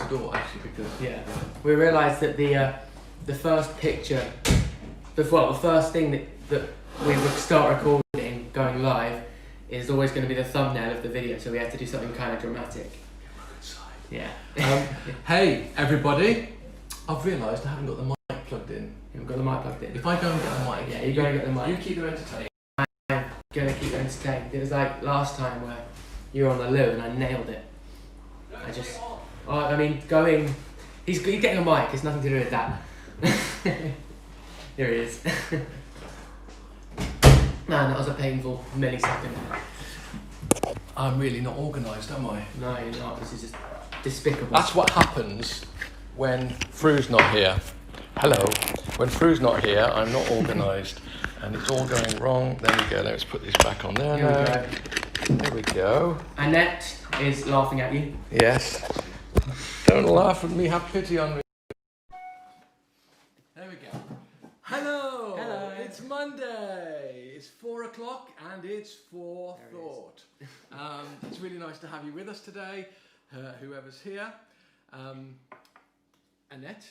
door actually because we realised that the first picture, the first thing that we would start recording, going live, is always going to be the thumbnail of the video. So we had to do something kind of dramatic. Yeah. Hey everybody, I've realised I haven't got the mic plugged in. You haven't got the mic plugged in. If I go and get the mic, yeah, you go and get the mic. You keep them entertained. I'm gonna keep you entertained. It was like last time where you were on the loo and I nailed it. He's getting a mic. It's nothing to do with that. Here he is. Man, that was a painful millisecond. I'm really not organised, am I? No, you're not. This is just despicable. That's what happens when Fru's not here. Hello. When Fru's not here, I'm not organised. And it's all going wrong. There we go. Let's put this back on there now. There we go. Annette is laughing at you. Yes. Don't laugh at me. Have pity on me. There we go. Hello. Hello. It's Monday. It's 4 o'clock and it's for thought. It's really nice to have you with us today, whoever's here. Annette.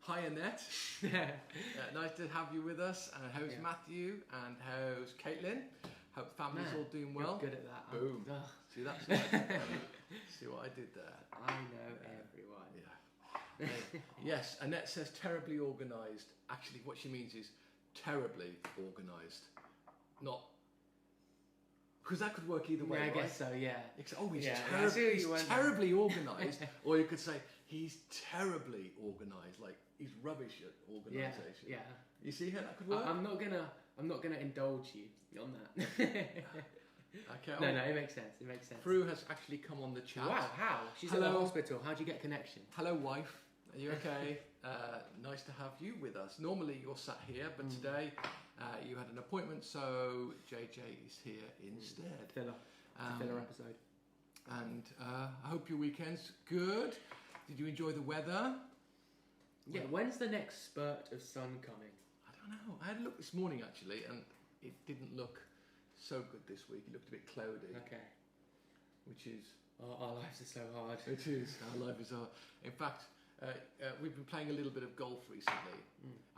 Hi Annette. Nice to have you with us. How's Matthew and how's Caitlin? Hope family's all doing well. You're good at that. Boom. See, that's nice. See what I did there. I know everyone. Yeah. Yes, Annette says terribly organised. Actually, what she means is terribly organised. Not... Because that could work either way, I right? guess so, yeah. He's He's terribly organised. Or you could say, he's terribly organised. Like, he's rubbish at organisation. Yeah. You see how that could work? I'm not gonna indulge you on that. Okay. No, it makes sense. It makes sense. Fru has actually come on the chat. Wow, how? She's at the hospital. How'd you get connection? Hello, wife. Are you okay? Nice to have you with us. Normally you're sat here, but today you had an appointment, so JJ is here instead. Filler. Filler episode. And I hope your weekend's good. Did you enjoy the weather? Yeah. When's the next spurt of sun coming? I don't know. I had a look this morning actually, and it didn't look so good this week. It looked a bit cloudy. Okay. Which is... Our lives are so hard. It is. Our life is hard. In fact, we've been playing a little bit of golf recently,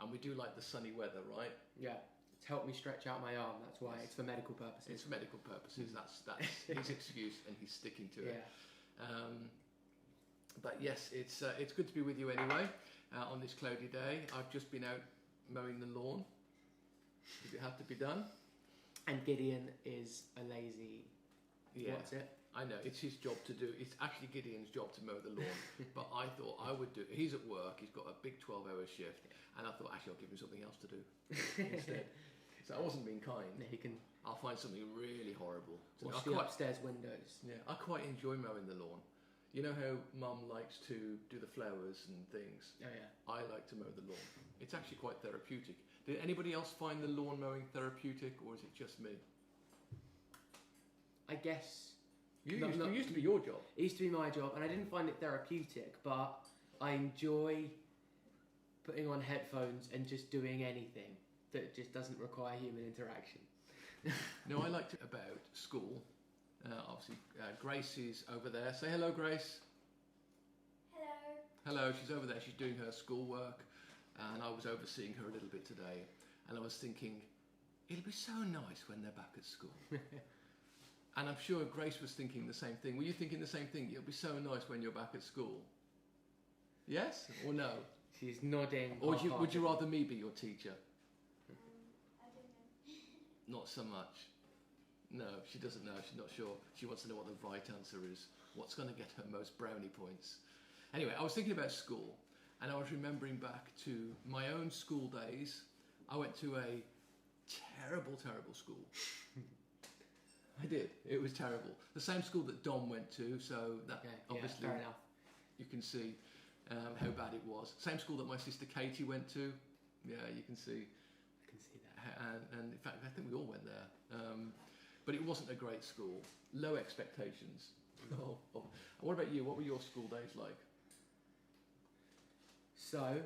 and we do like the sunny weather, right? Yeah. It's helped me stretch out my arm. That's why. It's for medical purposes. It's for medical purposes. That's his excuse, and he's sticking to it. Yeah. But yes, it's good to be with you anyway on this cloudy day. I've just been out mowing the lawn because it had to be done. And Gideon is a lazy... Yeah. What's it? I know, it's his job to do. It's actually Gideon's job to mow the lawn. But I thought I would do... He's at work, he's got a big 12-hour shift. And I thought, actually, I'll give him something else to do instead. So I wasn't being kind. No, he can... I'll find something really horrible. Watch the upstairs windows. Yeah, I quite enjoy mowing the lawn. You know how Mum likes to do the flowers and things? Oh, yeah. I like to mow the lawn. It's actually quite therapeutic. Did anybody else find the lawn mowing therapeutic, or is it just me? I guess... It used to be your job. It used to be my job, and I didn't find it therapeutic, but I enjoy putting on headphones and just doing anything that just doesn't require human interaction. No, I liked it about school. Obviously, Grace is over there. Say hello, Grace. Hello. Hello, she's over there. She's doing her schoolwork, and I was overseeing her a little bit today, and I was thinking, it'll be so nice when they're back at school. And I'm sure Grace was thinking the same thing. Were you thinking the same thing? It'll be so nice when you're back at school. Yes or no? She's nodding. Or would you rather me be your teacher? I don't know. Not so much. No, she doesn't know. She's not sure. She wants to know what the right answer is. What's going to get her most brownie points? Anyway, I was thinking about school, and I was remembering back to my own school days. I went to a terrible, terrible school. I did. It was terrible. The same school that Dom went to, so that obviously fair enough. You can see how bad it was. Same school that my sister Katie went to. Yeah, you can see. I can see that. And in fact, I think we all went there. But it wasn't a great school. Low expectations. Oh. And what about you? What were your school days like? So,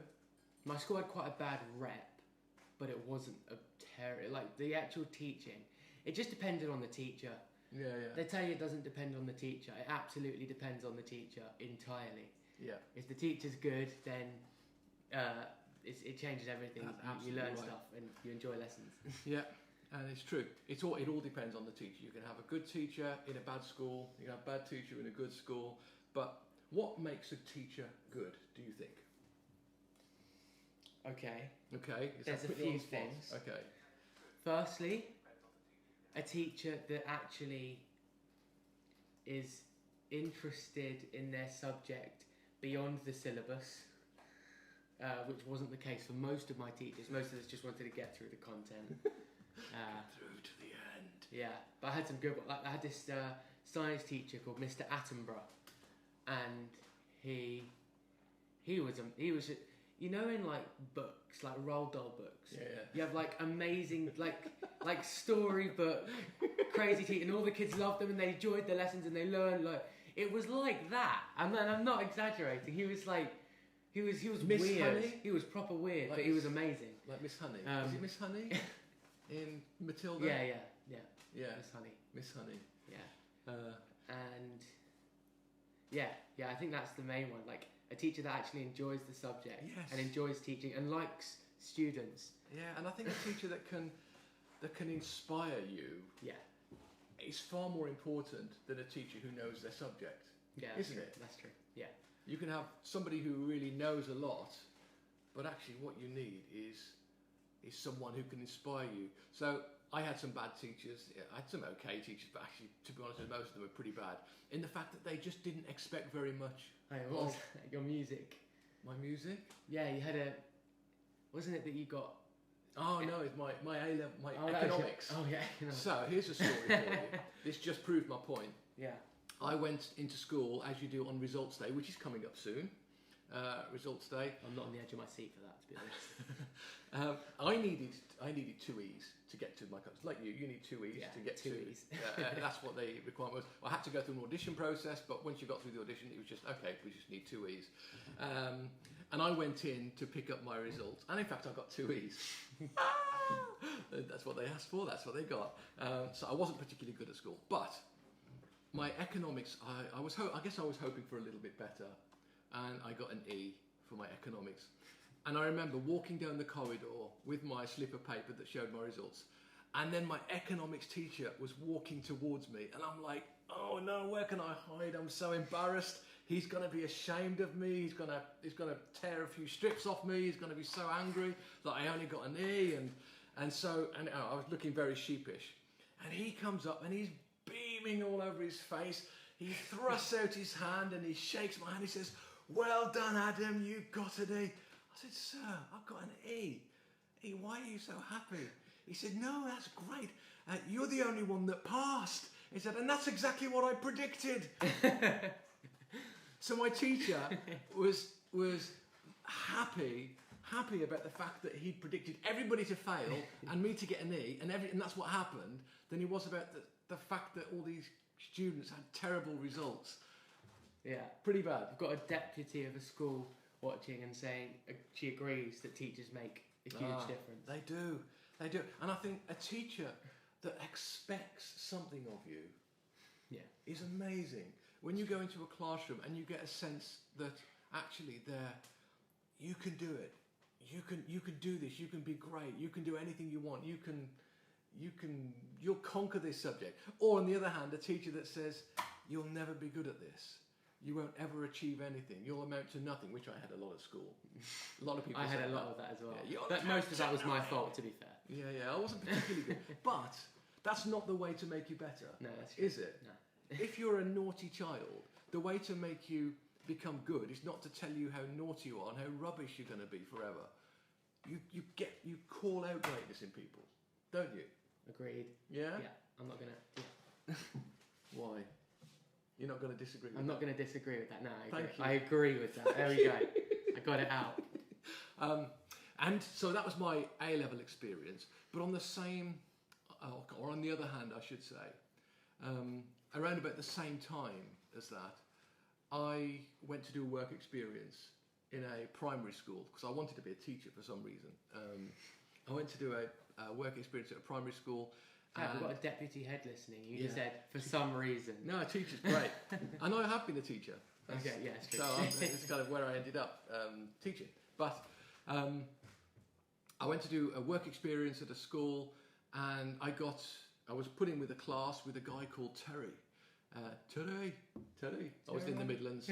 my school had quite a bad rep, but it wasn't a terrible... Like, the actual teaching... It just depended on the teacher. Yeah. They tell you it doesn't depend on the teacher. It absolutely depends on the teacher entirely. Yeah. If the teacher's good, then it changes everything. That's You learn absolutely right. stuff and you enjoy lessons. Yeah, and it's true. It all depends on the teacher. You can have a good teacher in a bad school. You can have a bad teacher in a good school. But what makes a teacher good, do you think? Okay. Okay. There's a few things. Okay. Firstly, a teacher that actually is interested in their subject beyond the syllabus, which wasn't the case for most of my teachers. Most of us just wanted to get through the content. Through to the end. Yeah, but I had some good ones. Like I had this science teacher called Mr. Attenborough, and he was you know, in like books, like Roald Dahl books, Yeah. you have like amazing like storybook crazy teachers, and all the kids loved them and they enjoyed the lessons and they learned. Like it was like that, and I'm not exaggerating. He was Miss weird. Honey? He was proper weird, Like but he was amazing. Like Miss Honey. Um, Is it Miss Honey in Matilda? Yeah. Yeah. Miss Honey. Miss Honey. Yeah. And yeah, I think that's the main one. Like a teacher that actually enjoys the subject Yes. and enjoys teaching and likes students. Yeah, and I think a teacher that can inspire you Yeah, is far more important than a teacher who knows their subject. yeah, that's Isn't true. it? That's true. Yeah, You can have somebody who really knows a lot, but actually what you need is someone who can inspire you. So I had some bad teachers. I had some okay teachers, but actually, to be honest, most of them were pretty bad in the fact that they just didn't expect very much. Hey, what was your music? My music? Yeah, you had wasn't it that you got? Oh no, it's my A-level, my Oh, that was your- economics. Oh yeah. No. So here's a story for you. This just proved my point. Yeah. I went into school as you do on results day, which is coming up soon. Results day. I'm not on the edge of my seat for that, to be honest. I needed 2 E's to get to my course. Like you need 2 E's Yeah, to get 2 to. E's. That's what the requirement was. I had to go through an audition process, but once you got through the audition, it was just okay. We just need 2 E's, and I went in to pick up my results, and in fact, I got 2 E's. That's what they asked for. That's what they got. So I wasn't particularly good at school, but my economics, I guess I was hoping for a little bit better, and I got an E for my economics. And I remember walking down the corridor with my slip of paper that showed my results, and then my economics teacher was walking towards me, and I'm like, oh no, where can I hide? I'm so embarrassed. He's gonna be ashamed of me. He's gonna tear a few strips off me. He's gonna be so angry that I only got an E, and I was looking very sheepish. And he comes up and he's beaming all over his face. He thrusts out his hand and he shakes my hand. He says, "Well done, Adam, you got an E." I said, "Sir, I've got an E. E, why are you so happy?" He said, "No, that's great. You're the only one that passed." He said, "And that's exactly what I predicted." So my teacher was happy about the fact that he'd predicted everybody to fail and me to get an E, and that's what happened, than he was about the fact that all these students had terrible results. Yeah. Pretty bad. I've got a deputy of a school watching and saying she agrees that teachers make a huge difference. They do. And I think a teacher that expects something of you is amazing. When you go into a classroom and you get a sense that actually you can do it. You can do this. You can be great. You can do anything you want. You'll conquer this subject. Or on the other hand, a teacher that says you'll never be good at this. You won't ever achieve anything. You'll amount to nothing, which I had a lot at school. A lot of people. I had said a lot of that as well. Yeah, But most of that was my fault, to be fair. Yeah, I wasn't particularly good. But that's not the way to make you better. No, that's true. Is it? No. If you're a naughty child, the way to make you become good is not to tell you how naughty you are and how rubbish you're going to be forever. You call out greatness in people, don't you? Agreed. Yeah? Yeah. I'm not gonna. Yeah. Why? You're not going to disagree with I'm that? not going to disagree with that. No, I agree. Thank you. I agree with that. There we go. I got it out. And so that was my A-level experience. But on the same, or on the other hand, I should say, around about the same time as that, I went to do a work experience in a primary school because I wanted to be a teacher for some reason. I went to do a work experience at a primary school. Yeah, we've got a deputy head listening. You just Yeah. said, for some reason. No, a teacher's great. And I have been a teacher. Okay, yeah, it's true. So it's kind of where I ended up teaching. But I went to do a work experience at a school, and I was put in with a class with a guy called Terry. Terry. I was in the Midlands.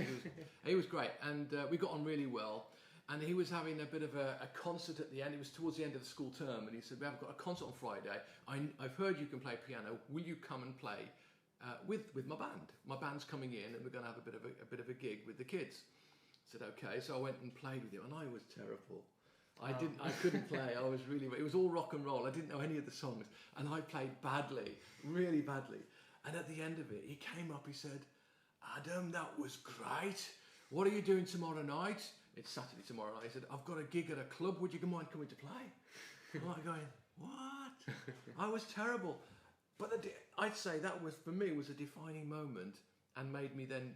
He was great, and we got on really well. And he was having a bit of a concert at the end. It was towards the end of the school term, and he said, "We have got a concert on Friday. I've heard you can play piano. Will you come and play with my band? My band's coming in, and we're going to have a bit of a gig with the kids." I said, "Okay." So I went and played with him, and I was terrible. I couldn't play. I was really. It was all rock and roll. I didn't know any of the songs, and I played badly, really badly. And at the end of it, he came up. He said, "Adam, that was great. What are you doing tomorrow night?" It's Saturday tomorrow night. He said, "I've got a gig at a club. Would you mind coming to play?" I'm like going, "What?" I was terrible. But I'd say that was, for me, was a defining moment and made me then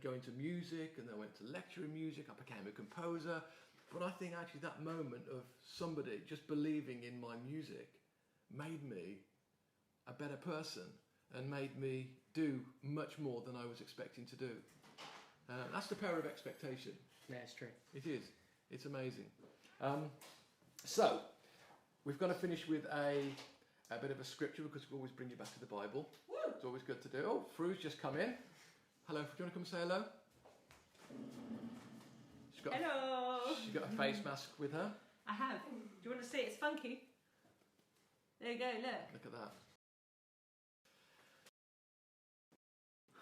go into music, and then I went to lecture in music. I became a composer. But I think actually that moment of somebody just believing in my music made me a better person and made me do much more than I was expecting to do. That's the power of expectation. Yeah, it's true. It is. It's amazing. So, we've got to finish with a bit of a scripture because we always bring you back to the Bible. Woo! It's always good to do. Oh, Fru's just come in. Hello, do you want to come say hello? Hello! She's got a face mask with her. I have. Do you want to see? It's funky. There you go, look. Look at that.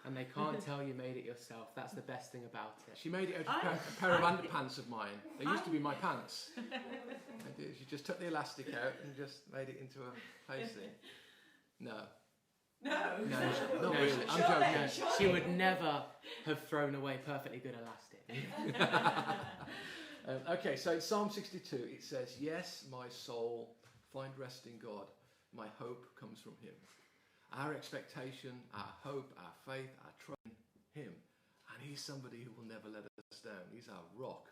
And they can't tell you made it yourself. That's the best thing about it. She made it out of a pair of underpants of mine. They used to be my pants. I did. She just took the elastic out and just made it into a facing. No. No. No, Not no, really. I'm surely, joking. She would never have thrown away perfectly good elastic. Okay, so in Psalm 62 it says, "Yes, my soul, find rest in God. My hope comes from Him." Our expectation, our hope, our faith, our trust in Him. And He's somebody who will never let us down. He's our rock.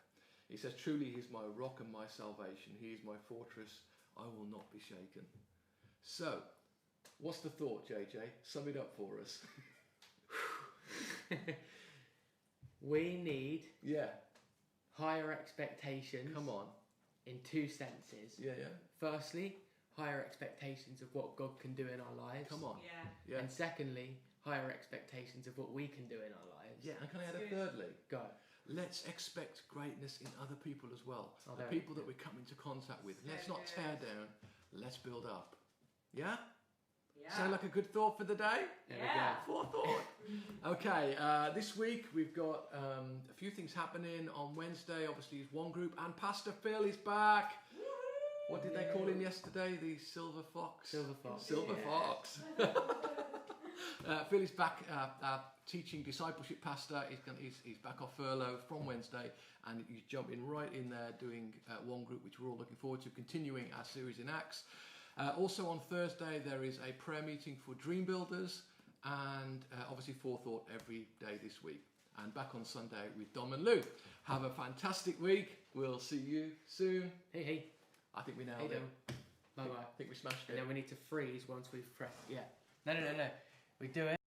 He says, "Truly He is my rock and my salvation. He is my fortress. I will not be shaken." So, what's the thought, JJ? Sum it up for us. We need Yeah, higher expectations. come on. In two senses. Yeah. Firstly, higher expectations of what God can do in our lives. Come on. Yeah. Yeah. And secondly, higher expectations of what we can do in our lives. Yeah, and can I add a Good. thirdly? Go. Let's expect greatness in other people as well. Oh, The there. people that we come into contact with. Let's not tear down, let's build up. Yeah? Yeah. Sound like a good thought for the day? There Yeah. Forethought. Okay, this week we've got a few things happening. On Wednesday, obviously, is One Group, and Pastor Phil is back. What did they call him yesterday? The Silver Fox? Silver Fox. Silver Fox. Phil is back, our teaching discipleship pastor. He's back off furlough from Wednesday, and he's jumping right in there doing One Group, which we're all looking forward to, continuing our series in Acts. Also on Thursday there is a prayer meeting for Dream Builders, and obviously Forethought every day this week. And back on Sunday with Dom and Lou. Have a fantastic week. We'll see you soon. Hey. I think we Hey, nailed it. Dom. Bye bye. I think we smashed And it. then we need to freeze once we've pressed. Yeah. No. We do it.